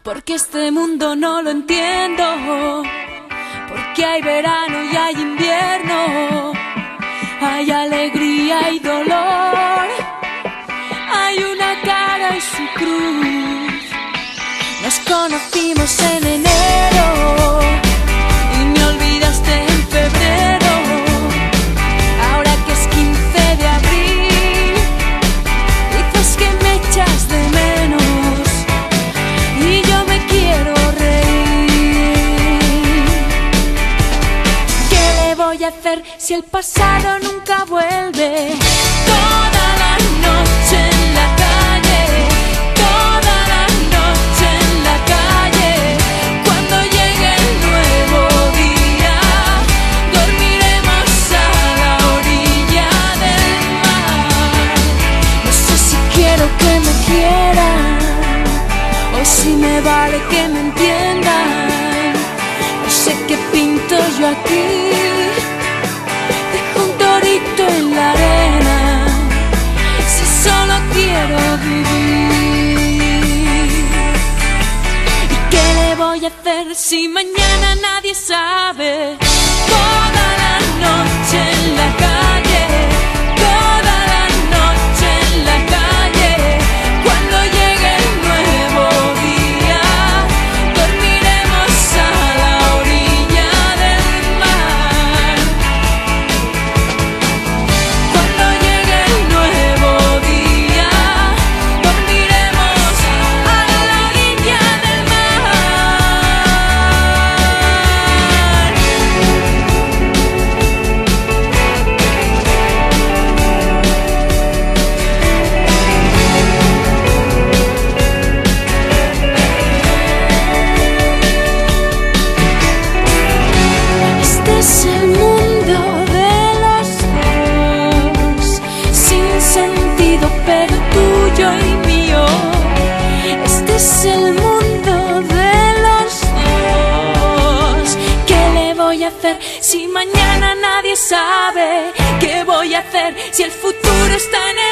porque este mundo no lo entiendo, porque hay verano y hay invierno, hay alegría y dolor, hay una cara y su cruz. Nos conocimos en enero y me olvidaste en febrero. Ahora que es 15 de abril, dices que me echas de menos y yo me quiero reír. ¿Qué le voy a hacer si el pasado nunca vuelve? Toda la noche en la calle, toda la noche en la calle. Cuando llegue el nuevo día, dormiremos a la orilla del mar. No sé si quiero que me quieran o si me vale que me entiendan. No sé qué pinto yo aquí, dejo un torito en la arena, si solo quiero vivir. ¿Y qué le voy a hacer si mañana nadie sabe? Toda la noche en la calle, toda la noche en la calle. Cuando llegue el nuevo día, dormiremos a la orilla del mar. Cuando llegue el nuevo día, dormiremos a la orilla del mar. Este es el mundo de los dos, sin sentido pero tuyo y mío. Este es el mundo de los dos. ¿Qué le voy a hacer si mañana nadie sabe? ¿Qué voy a hacer si el futuro está en el